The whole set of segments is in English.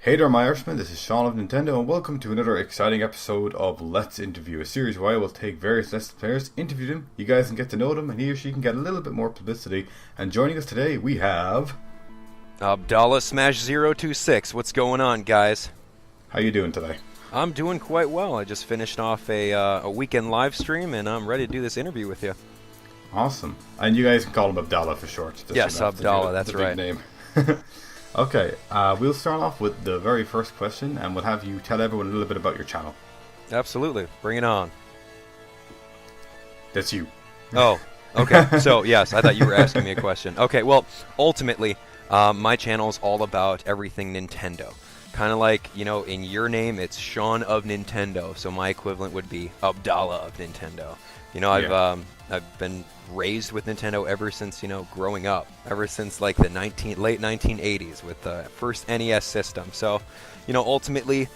Hey there, my Irishman, this is Sean of Nintendo, and welcome to another exciting episode of Let's Interview, a series where I will take various Let's players, interview them, you guys can get to know them, and he or she can get a little bit more publicity. And joining us today, we have... AbdallahSmash026. What's going on, guys? How you doing today? I'm doing quite well. I just finished off a weekend live stream, and I'm ready to do this interview with you. Awesome. And you guys can call him Abdallah for short. Yes, Abdallah, that's right. Name. Okay, we'll start off with the very first question, and we'll have you tell everyone a little bit about your channel. Absolutely. Bring it on. That's you. Oh, okay. So, yes, I thought you were asking me a question. Okay, well, ultimately, my channel is all about everything Nintendo. Kind of like, you know, in your name, it's Sean of Nintendo, so my equivalent would be Abdallah of Nintendo. You know, I've been raised with Nintendo ever since, you know, growing up, ever since like the late 1980s with the first NES system. So, you know, ultimately,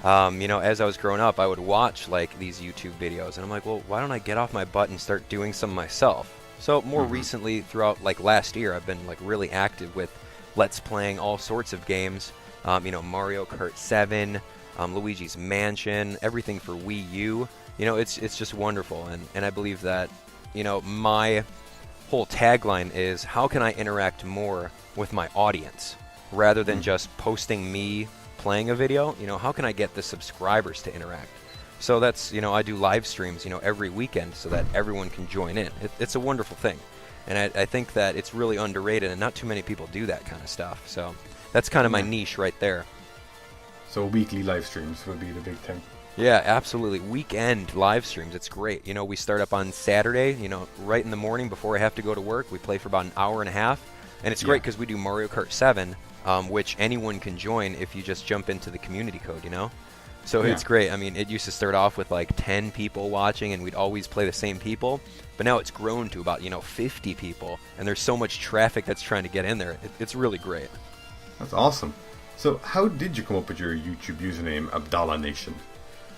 you know, as I was growing up, I would watch like these YouTube videos, and I'm like, well, why don't I get off my butt and start doing some myself? So more recently, throughout like last year, I've been like really active with Let's playing all sorts of games. You know, Mario Kart 7, Luigi's Mansion, everything for Wii U. You know, it's just wonderful, and I believe that, you know, my whole tagline is, how can I interact more with my audience rather than just posting me playing a video? You know, how can I get the subscribers to interact? So that's, you know, I do live streams, you know, every weekend so that everyone can join in. It's a wonderful thing, and I think that it's really underrated, and not too many people do that kind of stuff. So that's kind of my niche right there. So weekly live streams would be the big thing. Yeah, absolutely. Weekend live streams, it's great. You know, we start up on Saturday, you know, right in the morning before I have to go to work. We play for about an hour and a half, and it's great because we do Mario Kart 7, which anyone can join if you just jump into the community code, you know? So it's great. I mean, it used to start off with like 10 people watching, and we'd always play the same people, but now it's grown to about, you know, 50 people, and there's so much traffic that's trying to get in there. It's really great. That's awesome. So how did you come up with your YouTube username, Abdallah Nation?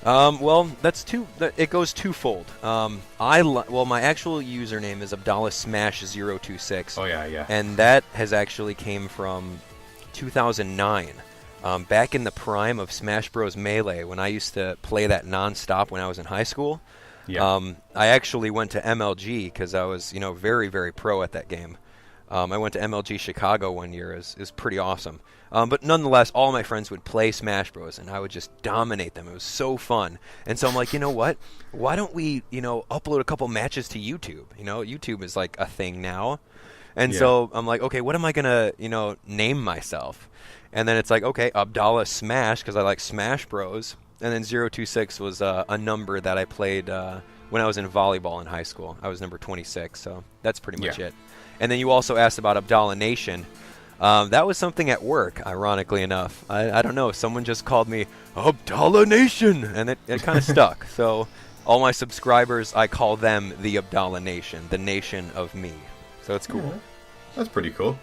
Well, it goes twofold. My actual username is AbdallahSmash026. Oh yeah. And that has actually came from 2009. Back in the prime of Smash Bros. Melee, when I used to play that non-stop when I was in high school. Yeah. I actually went to MLG because I was, you know, very, very pro at that game. I went to MLG Chicago one year. It was pretty awesome. But nonetheless, all my friends would play Smash Bros. And I would just dominate them. It was so fun. And so I'm like, you know what? Why don't we, you know, upload a couple matches to YouTube? You know, YouTube is like a thing now. And so I'm like, okay, what am I going to, you know, name myself? And then it's like, okay, Abdallah Smash, because I like Smash Bros. And then 026 was a number that I played when I was in volleyball in high school. I was number 26, so that's pretty much it. And then you also asked about Abdallah Nation. That was something at work, ironically enough. I don't know, someone just called me Abdallah Nation, and it kind of stuck. So all my subscribers, I call them the Abdallah Nation, the nation of me. So it's cool. Yeah, that's pretty cool.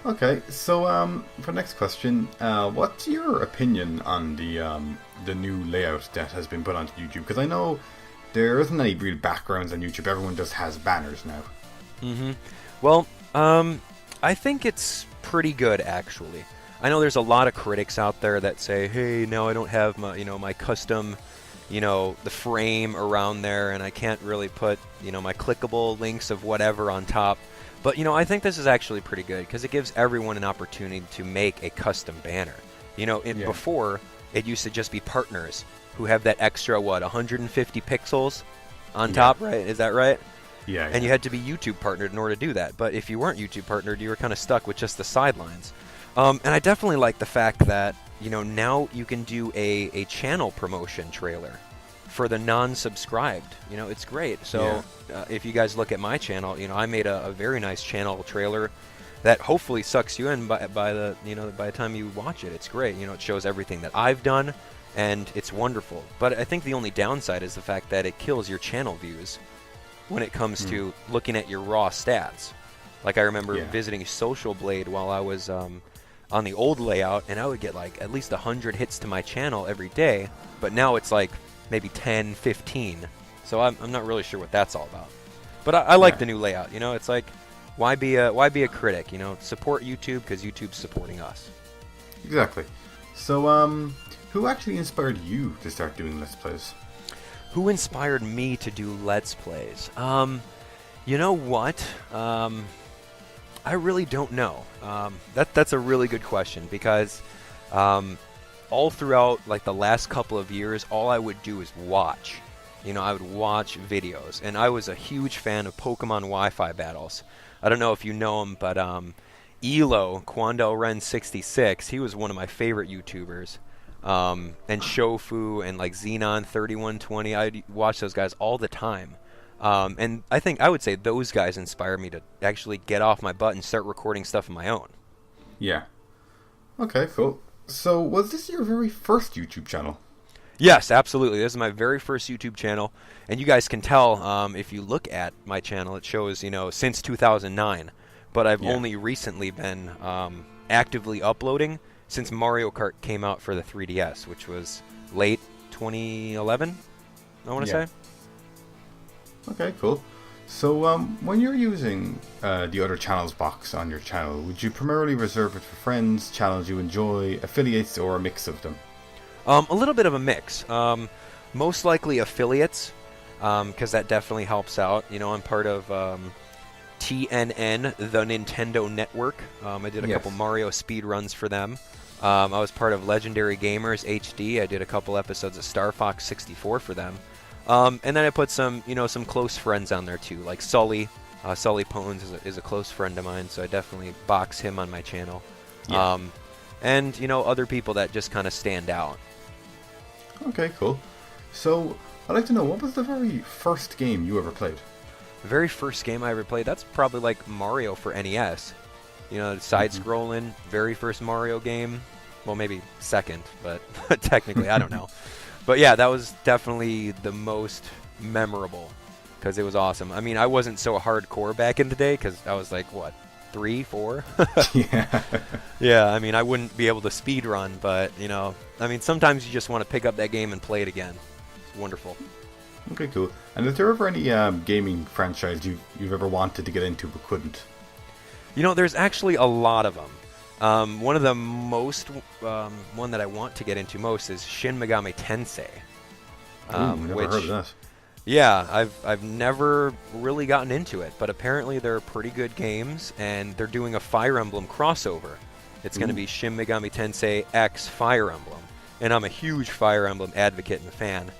Okay, so for next question, what's your opinion on the new layout that has been put onto YouTube? Because I know there isn't any real backgrounds on YouTube. Everyone just has banners now. Well, I think it's pretty good, actually. I know there's a lot of critics out there that say, hey, no, I don't have my, you know, my custom, you know, the frame around there, and I can't really put, you know, my clickable links of whatever on top. But, you know, I think this is actually pretty good because it gives everyone an opportunity to make a custom banner. You know, before, it used to just be partners who have that extra, 150 pixels on top, right? Is that right? Yeah. And you had to be YouTube partnered in order to do that. But if you weren't YouTube partnered, you were kind of stuck with just the sidelines. And I definitely like the fact that, you know, now you can do a channel promotion trailer for the non-subscribed. You know, it's great. So if you guys look at my channel, you know, I made a very nice channel trailer that hopefully sucks you in by the time you watch it. It's great. You know, it shows everything that I've done, and it's wonderful. But I think the only downside is the fact that it kills your channel views when it comes to looking at your raw stats. Like I remember visiting Social Blade while I was on the old layout, and I would get like at least 100 hits to my channel every day, but now it's like maybe 10, 15. So I'm not really sure what that's all about. But I like the new layout. You know, it's like, why be a critic? You know, support YouTube because YouTube's supporting us. Exactly. So, who actually inspired you to start doing Let's Plays? Who inspired me to do Let's Plays? You know what? I really don't know. That's a really good question, because all throughout like the last couple of years, all I would do is watch. I would watch videos, and I was a huge fan of Pokemon Wi-Fi battles. I don't know if you know him, but Elo, QuandelRen66, he was one of my favorite YouTubers. And Shofu and like Xenon3120, I'd watch those guys all the time. And I would say those guys inspired me to actually get off my butt and start recording stuff of my own. Yeah. Okay, cool. So, was this your very first YouTube channel? Yes, absolutely. This is my very first YouTube channel, and you guys can tell if you look at my channel, it shows, since 2009. But I've only recently been actively uploading since Mario Kart came out for the 3DS, which was late 2011, I want to say. Okay, cool. So, when you're using the other channels box on your channel, would you primarily reserve it for friends, channels you enjoy, affiliates, or a mix of them? A little bit of a mix. Most likely affiliates, because that definitely helps out. I'm part of TNN, the Nintendo Network. I did a couple Mario speedruns for them. I was part of Legendary Gamers HD. I did a couple episodes of Star Fox 64 for them. And then I put some close friends on there too, like Sully. Sully Pones is a close friend of mine, so I definitely box him on my channel. Yeah. And other people that just kind of stand out. Okay, cool. So, I'd like to know, what was the very first game you ever played? The very first game I ever played, that's probably like Mario for NES. Side-scrolling, very first Mario game. Well, maybe second, but technically, I don't know. But yeah, that was definitely the most memorable, because it was awesome. I mean, I wasn't so hardcore back in the day, because I was like, what, 3, 4? Yeah. Yeah, I mean, I wouldn't be able to speed run, but, sometimes you just want to pick up that game and play it again. It's wonderful. Okay, cool. And is there ever any gaming franchise you've ever wanted to get into but couldn't? There's actually a lot of them. One of the most, one that I want to get into most is Shin Megami Tensei. Never heard of that. Yeah, I've never really gotten into it, but apparently they're pretty good games, and they're doing a Fire Emblem crossover. It's going to be Shin Megami Tensei X Fire Emblem, and I'm a huge Fire Emblem advocate and fan.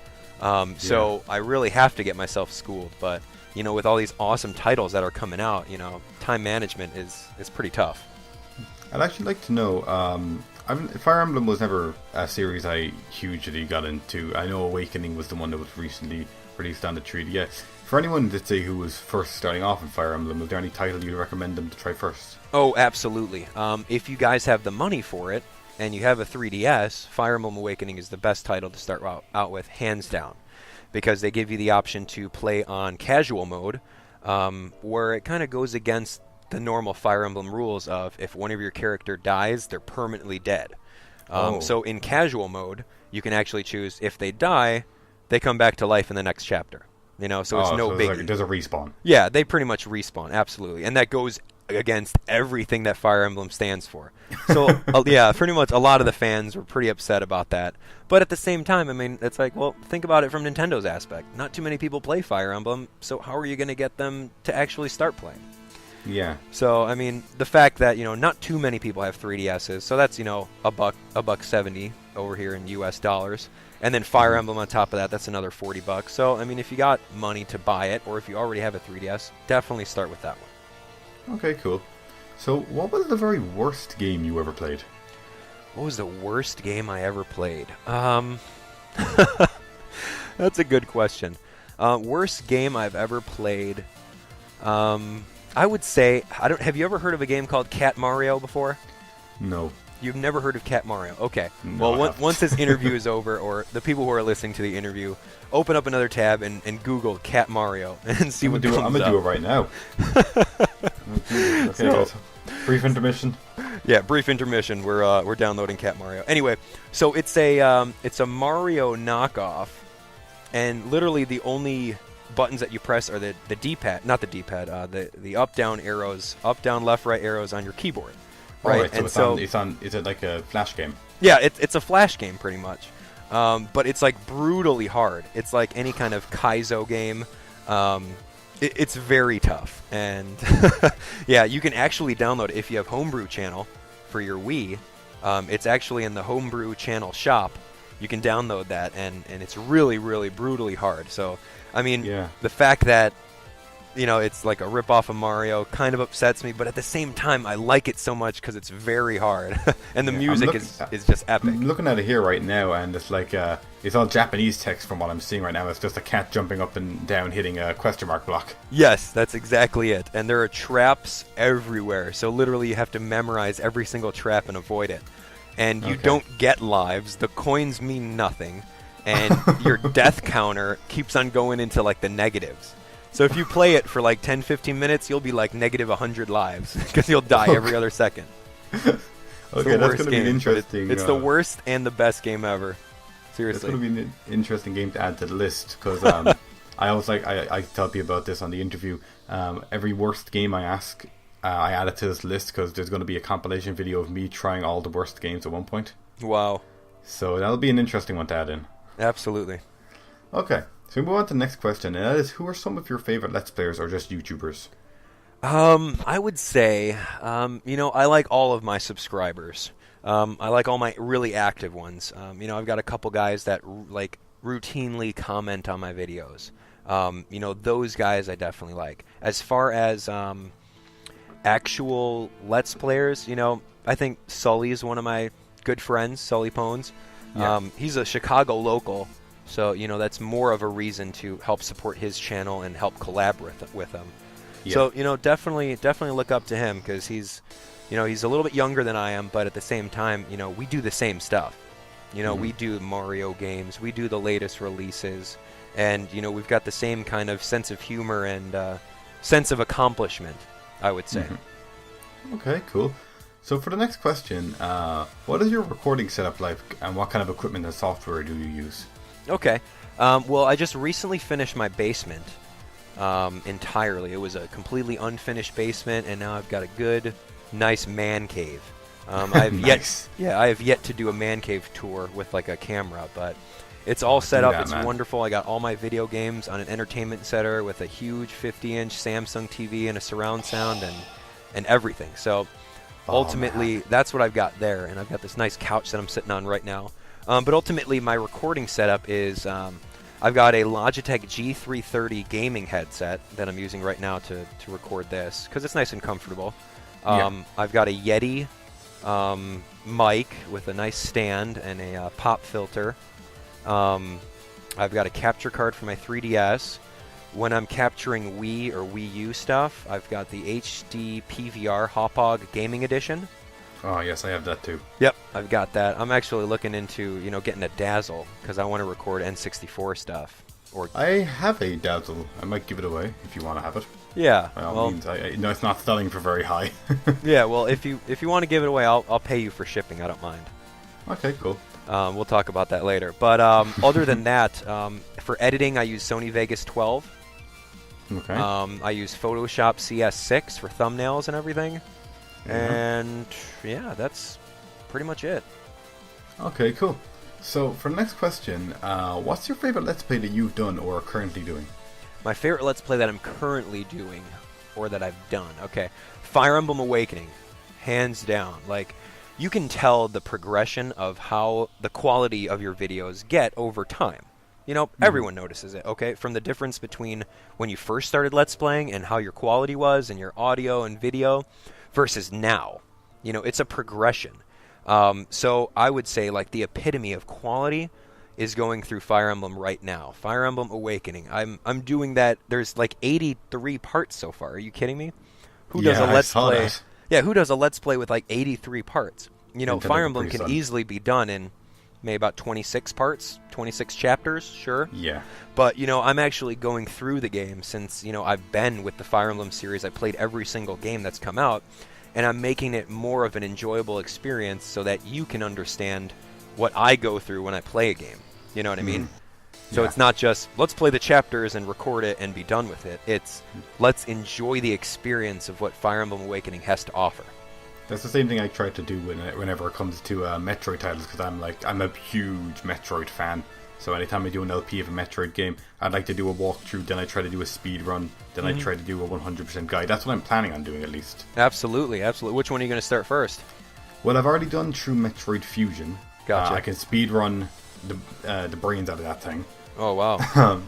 So I really have to get myself schooled, but with all these awesome titles that are coming out, time management is pretty tough. I'd actually like to know, Fire Emblem was never a series I hugely got into. I know Awakening was the one that was recently released on the 3DS. For anyone, let's say, who was first starting off in Fire Emblem, is there any title you'd recommend them to try first? Oh, absolutely. If you guys have the money for it, and you have a 3DS, Fire Emblem Awakening is the best title to start out with, hands down. Because they give you the option to play on casual mode, where it kind of goes against the normal Fire Emblem rules of if one of your character dies, they're permanently dead. So in casual mode, you can actually choose if they die, they come back to life in the next chapter. So it's no biggie. Like, there's a respawn. Yeah, they pretty much respawn, absolutely. And that goes against everything that Fire Emblem stands for. So, yeah, pretty much a lot of the fans were pretty upset about that. But at the same time, it's like, well, think about it from Nintendo's aspect. Not too many people play Fire Emblem, so how are you going to get them to actually start playing? Yeah. So, the fact that, not too many people have 3DSs, so that's, $1.70 over here in US dollars. And then Fire Emblem on top of that, that's another $40. So, if you got money to buy it, or if you already have a 3DS, definitely start with that one. Okay, cool. So, what was the very worst game you ever played? What was the worst game I ever played? That's a good question. Worst game I've ever played. I would say, have you ever heard of a game called Cat Mario before? No. You've never heard of Cat Mario? Okay. No, well, once this interview is over, or the people who are listening to the interview, open up another tab and Google Cat Mario and see what comes up. I'm going to do it right now. Okay, guys. Brief intermission. Yeah, brief intermission. We're downloading Cat Mario. Anyway, so it's a Mario knockoff, and literally the only buttons that you press are the D-pad, not the D-pad, the up-down arrows, up-down, left-right arrows on your keyboard. right? Alright, so is it like a flash game? Yeah, it's a flash game pretty much, but it's like brutally hard. It's like any kind of Kaizo game. It's very tough, and yeah, you can actually download it if you have Homebrew channel for your Wii. It's actually in the Homebrew channel shop. You can download that, and it's really, really brutally hard. So, I mean, the fact that, you know, it's like a rip-off of Mario kind of upsets me, but at the same time, I like it so much because it's very hard, and the music is just epic. I'm looking at it here right now, and it's like, it's all Japanese text from what I'm seeing right now. It's just a cat jumping up and down, hitting a question mark block. Yes, that's exactly it. And there are traps everywhere, so literally you have to memorize every single trap and avoid it. And you don't get lives, the coins mean nothing, and your death counter keeps on going into like the negatives. So if you play it for like 10-15 minutes, you'll be like negative 100 lives, because you'll die every other second. Okay, that's going to be an interesting... It's the worst and the best game ever. Seriously. It's going to be an interesting game to add to the list, because I tell people about this on the interview. Every worst game I ask, I add it to this list, because there's going to be a compilation video of me trying all the worst games at one point. Wow. So that'll be an interesting one to add in. Absolutely. Okay, so we move on to the next question, and that is, who are some of your favorite Let's Players or just YouTubers? I would say, you know, I like all of my subscribers. I like all my really active ones. You know, I've got a couple guys that like routinely comment on my videos. You know, those guys I definitely like. As far as actual Let's Players, you know, I think Sully is one of my good friends, Sully Pones. Yeah. He's a Chicago local, so, you know, that's more of a reason to help support his channel and help collaborate with him. Yeah. So, you know, definitely look up to him, because he's, you know, he's a little bit younger than I am, but at the same time, you know, we do the same stuff. You know, we do Mario games, we do the latest releases, and, you know, we've got the same kind of sense of humor and sense of accomplishment, I would say. Okay, cool. So for the next question, what is your recording setup like, and what kind of equipment and software do you use? Okay. Well, I just recently finished my basement entirely. It was a completely unfinished basement, and now I've got a good, nice man cave. I have I have yet to do a man cave tour with like a camera, but it's all set up. It's wonderful. I got all my video games on an entertainment center with a huge 50-inch Samsung TV and a surround sound and everything. So ultimately, that's what I've got there, and I've got this nice couch that I'm sitting on right now. But ultimately, my recording setup is I've got a Logitech G330 gaming headset that I'm using right now to record this, because it's nice and comfortable. I've got a Yeti mic with a nice stand and a pop filter. I've got a capture card for my 3DS. When I'm capturing Wii or Wii U stuff, I've got the HD PVR Hauppauge Gaming Edition. Oh, yes, I have that too. Yep, I've got that. I'm actually looking into, you know, getting a Dazzle, because I want to record N64 stuff. I have a Dazzle. I might give it away if you want to have it. Yeah. By all means. No, it's not selling for very high. Yeah, well, if you want to give it away, I'll pay you for shipping. I don't mind. Okay, cool. We'll talk about that later. But other than that, for editing, I use Sony Vegas 12. Okay. I use Photoshop CS6 for thumbnails and everything. And yeah, that's pretty much it. Okay, cool. So for the next question, what's your favorite Let's Play that you've done or are currently doing? My favorite Let's Play that I'm currently doing, or that I've done. Okay, Fire Emblem Awakening, hands down. Like, you can tell the progression of how the quality of your videos get over time. You know, everyone notices it, okay? From the difference between when you first started Let's Playing and how your quality was and your audio and video versus now. You know, it's a progression. So I would say, like, the epitome of quality is going through Fire Emblem right now. Fire Emblem Awakening. I'm doing that. There's like 83 parts so far. Are you kidding me? Who does a Let's Play? That. Yeah, who does a Let's Play with like 83 parts? You know, Fire Emblem can easily be done in maybe about 26 parts, 26 chapters, sure. Yeah. But, you know, I'm actually going through the game since, you know, I've been with the Fire Emblem series. I played every single game that's come out, and I'm making it more of an enjoyable experience so that you can understand what I go through when I play a game. You know what I mean? So it's not just, let's play the chapters and record it and be done with it. It's, let's enjoy the experience of what Fire Emblem Awakening has to offer. That's the same thing I try to do whenever it comes to Metroid titles, because I'm a huge Metroid fan. So anytime I do an LP of a Metroid game, I'd like to do a walkthrough, then I try to do a speed run, then I try to do a 100% guide. That's what I'm planning on doing, at least. Absolutely, absolutely. Which one are you going to start first? Well, I've already done True Metroid Fusion. Gotcha. I can speed run the brains out of that thing. Oh, wow.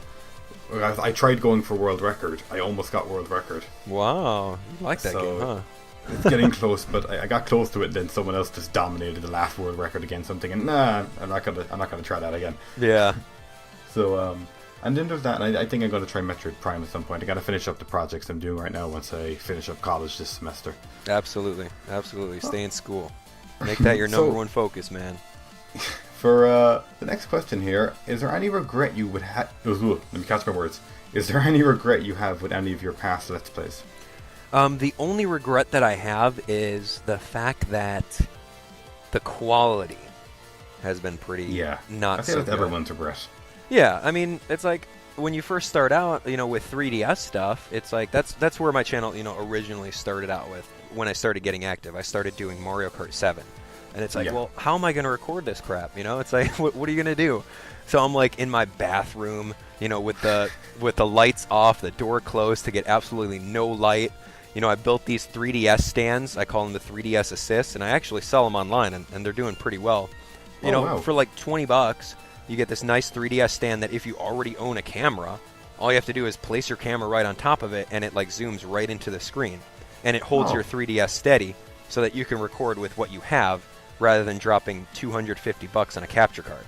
I tried going for world record. I almost got world record. Wow, you like that game, huh? It's getting close, but I got close to it. And then someone else just dominated the last world record again. So I'm thinking, nah, I'm not gonna try that again. Yeah. So and then there's that. And I think I'm gonna try Metroid Prime at some point. I gotta finish up the projects I'm doing right now once I finish up college this semester. Absolutely, absolutely. Stay in school. Make that your number one focus, man. For the next question here, is there any regret you would have... Let me catch my words. Is there any regret you have with any of your past Let's Plays? The only regret that I have is the fact that the quality has been pretty not I so think that's good. everyone's regret. Yeah, I mean, it's like when you first start out, with 3DS stuff, it's like that's where my channel, originally started out with. When I started getting active, I started doing Mario Kart 7. And it's like, well, how am I going to record this crap? It's like, what are you going to do? So I'm like in my bathroom, with the lights off, the door closed to get absolutely no light. I built these 3DS stands. I call them the 3DS Assists, and I actually sell them online, and they're doing pretty well. Wow. For like $20, you get this nice 3DS stand that if you already own a camera, all you have to do is place your camera right on top of it, and it like zooms right into the screen. And it holds your 3DS steady so that you can record with what you have, rather than dropping $250 on a capture card.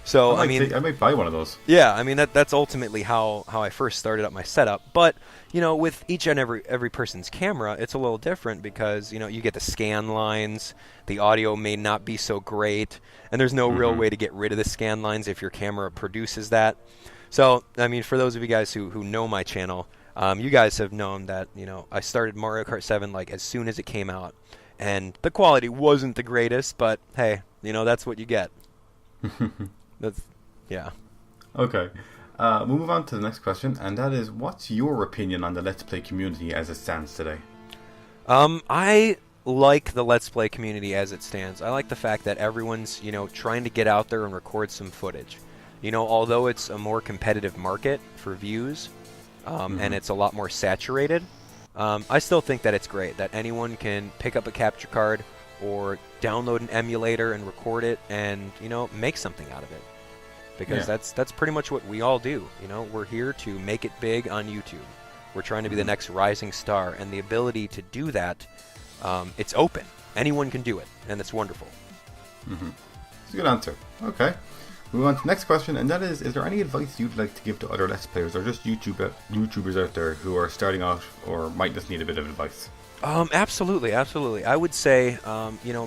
So I might buy one of those. Yeah, I mean that's ultimately how I first started up my setup. But with each and every person's camera, it's a little different because you get the scan lines. The audio may not be so great, and there's no real way to get rid of the scan lines if your camera produces that. So I mean, for those of you guys who know my channel, you guys have known that I started Mario Kart 7 like as soon as it came out. And the quality wasn't the greatest, but hey, that's what you get. Yeah. Okay. We'll move on to the next question, and that is, what's your opinion on the Let's Play community as it stands today? I like the Let's Play community as it stands. I like the fact that everyone's, trying to get out there and record some footage. Although it's a more competitive market for views, and it's a lot more saturated, I still think that it's great that anyone can pick up a capture card or download an emulator and record it and, make something out of it. Because that's pretty much what we all do. We're here to make it big on YouTube. We're trying to be the next rising star, and the ability to do that, it's open. Anyone can do it, and it's wonderful. It's a good answer. Okay. Move on to the next question, and that is there any advice you'd like to give to other Let's Players or just YouTubers out there who are starting out or might just need a bit of advice? Absolutely. I would say,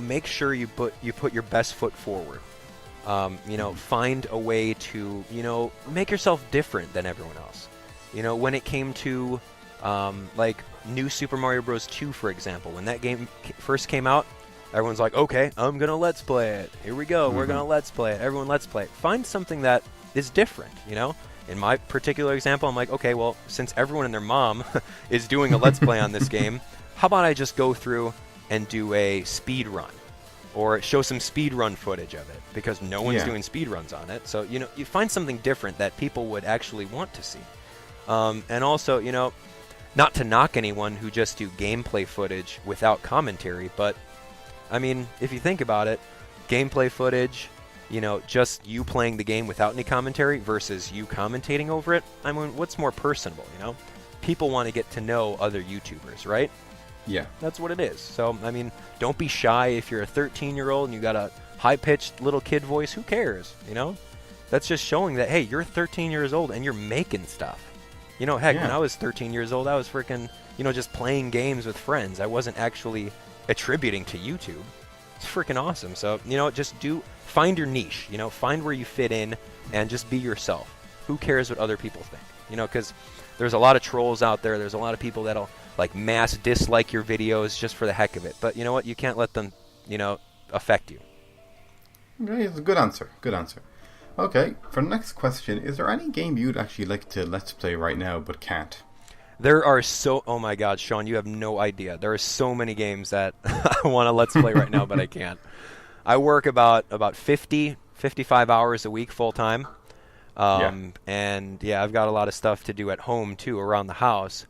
make sure you put your best foot forward. Find a way to, make yourself different than everyone else. When it came to, like New Super Mario Bros. 2, for example, when that game first came out, everyone's like, okay, I'm going to Let's Play it. Here we go. We're going to Let's Play it. Everyone Let's Play it. Find something that is different, In my particular example, I'm like, okay, well, since everyone and their mom is doing a Let's Play on this game, how about I just go through and do a speed run? Or show some speed run footage of it, because no one's doing speed runs on it. So, you find something different that people would actually want to see. And also, not to knock anyone who just do gameplay footage without commentary, but I mean, if you think about it, gameplay footage, just you playing the game without any commentary versus you commentating over it, I mean, what's more personable, People want to get to know other YouTubers, right? Yeah. That's what it is. So, I mean, don't be shy if you're a 13-year-old and you got a high-pitched little kid voice. Who cares, That's just showing that, hey, you're 13 years old and you're making stuff. When I was 13 years old, I was freaking, just playing games with friends. I wasn't actually attributing to YouTube. It's freaking awesome. So, just find your niche, find where you fit in and just be yourself. Who cares what other people think? Because there's a lot of trolls out there. There's a lot of people that'll like mass dislike your videos just for the heck of it. But you know what? You can't let them, affect you. Okay, it's a good answer. Good answer. Okay, for the next question, is there any game you'd actually like to Let's Play right now but can't? There are oh my God, Sean, you have no idea. There are so many games that I want to let's play right now, but I can't. I work about 50, 55 hours a week full time. Yeah. And yeah, I've got a lot of stuff to do at home too, around the house.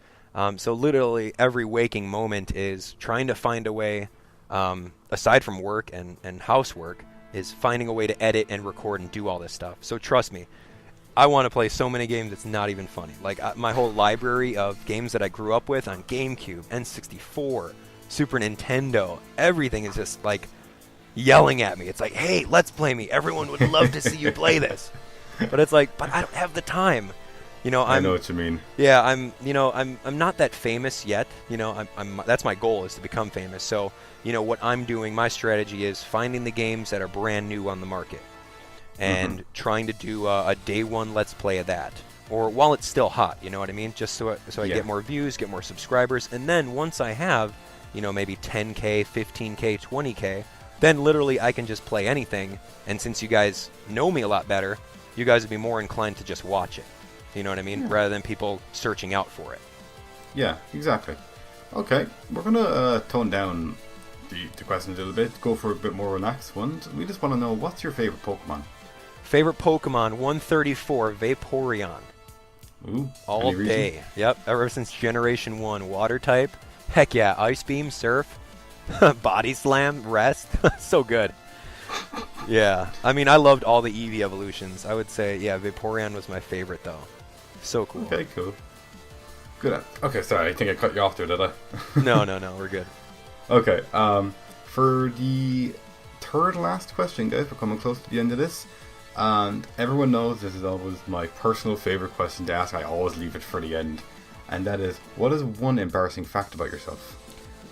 So literally every waking moment is trying to find a way, aside from work and housework, is finding a way to edit and record and do all this stuff. So trust me, I want to play so many games it's not even funny. Like my whole library of games that I grew up with on GameCube, N64, Super Nintendo, everything is just like yelling at me. It's like, hey, let's play me. Everyone would love to see you play this. But it's like, but I don't have the time. I know what you mean. Yeah, I'm not that famous yet. That's my goal, is to become famous. So, what I'm doing, my strategy is finding the games that are brand new on the market and trying to do a day one let's play of that, or while it's still hot. You know what I mean? Just so I get more views, get more subscribers, and then once I have, maybe 10K, 15K, 20K, then literally I can just play anything. And since you guys know me a lot better, you guys would be more inclined to just watch it. You know what I mean? Yeah. Rather than people searching out for it. Yeah, exactly. Okay, we're going to tone down the questions a little bit, go for a bit more relaxed ones. We just want to know, what's your favorite Pokemon? Favorite Pokemon, 134, Vaporeon. Ooh, all day. Yep, ever since Generation 1. Water type. Heck yeah, Ice Beam, Surf, Body Slam, Rest. So good. Yeah, I mean, I loved all the Eevee evolutions. I would say, yeah, Vaporeon was my favorite, though. So cool. Okay, cool. Good. Okay, sorry, I think I cut you off there, did I? No, we're good. Okay, for the third last question, guys, we're coming close to the end of this. And everyone knows this is always my personal favorite question to ask. I always leave it for the end. And that is, what is one embarrassing fact about yourself?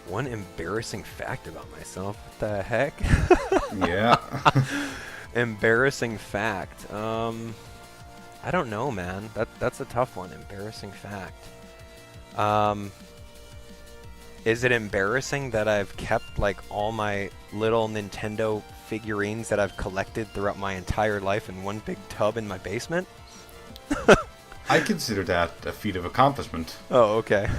One embarrassing fact about myself? What the heck? Yeah. Embarrassing fact. I don't know, man. That's a tough one. Embarrassing fact. Is it embarrassing that I've kept like all my little Nintendo figurines that I've collected throughout my entire life in one big tub in my basement? I consider that a feat of accomplishment. Oh, okay.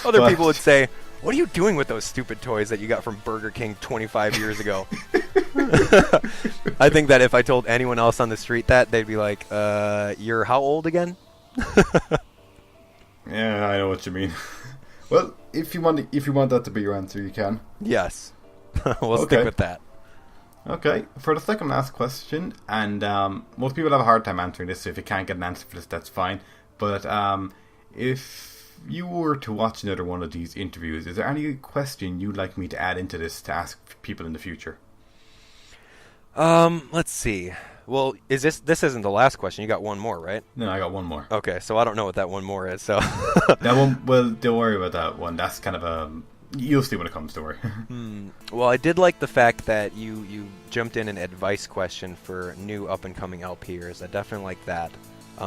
Other people would say, what are you doing with those stupid toys that you got from Burger King 25 years ago? I think that if I told anyone else on the street that, they'd be like, you're how old again? Yeah, I know what you mean. Well, if you want that to be your answer, you can. Yes. We'll stick with that. Okay, for the second last question, and most people have a hard time answering this, so if you can't get an answer for this, that's fine. But if you were to watch another one of these interviews, is there any question you'd like me to add into this to ask people in the future? Let's see. Well, this isn't the last question. You got one more, right? No, I got one more. Okay, so I don't know what that one more is. So that one. Well, don't worry about that one. That's kind of a. You'll see when it comes. Don't worry. Well, I did like the fact that you jumped in an advice question for new up and coming LPers. I definitely like that,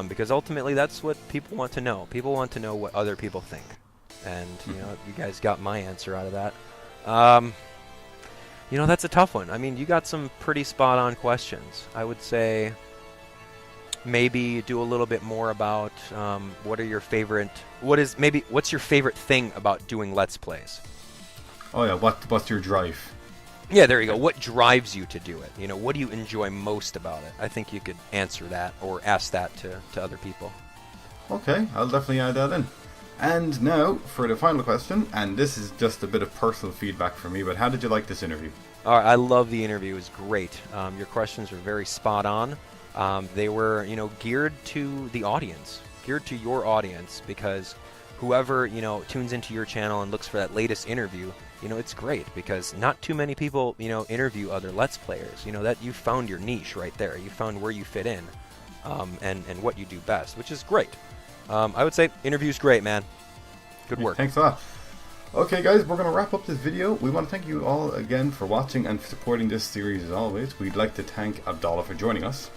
because ultimately that's what people want to know. People want to know what other people think, and you guys got my answer out of that. That's a tough one. I mean, you got some pretty spot-on questions. I would say maybe do a little bit more about what's your favorite thing about doing Let's Plays? Oh yeah, what's your drive? Yeah, there you go. What drives you to do it? What do you enjoy most about it? I think you could answer that or ask that to other people. Okay, I'll definitely add that in. And now, for the final question, and this is just a bit of personal feedback from me, but how did you like this interview? All right, I love the interview. It was great. Your questions were very spot on. They were, geared to the audience, geared to your audience, because whoever, tunes into your channel and looks for that latest interview, it's great, because not too many people, interview other Let's Players. That you found your niche right there. You found where you fit in, and what you do best, which is great. I would say interview's great, man. Good work. Thanks a lot. Okay, guys, we're going to wrap up this video. We want to thank you all again for watching and for supporting this series as always. We'd like to thank Abdallah for joining us.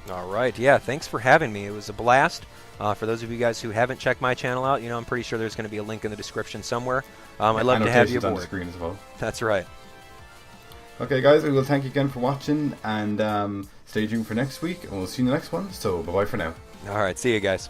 All right, yeah, thanks for having me. It was a blast. For those of you guys who haven't checked my channel out, I'm pretty sure there's going to be a link in the description somewhere. I'd love to have you aboard. On the screen as well. That's right. Okay, guys, we will thank you again for watching, and stay tuned for next week, and we'll see you in the next one. So, bye-bye for now. All right, see you guys.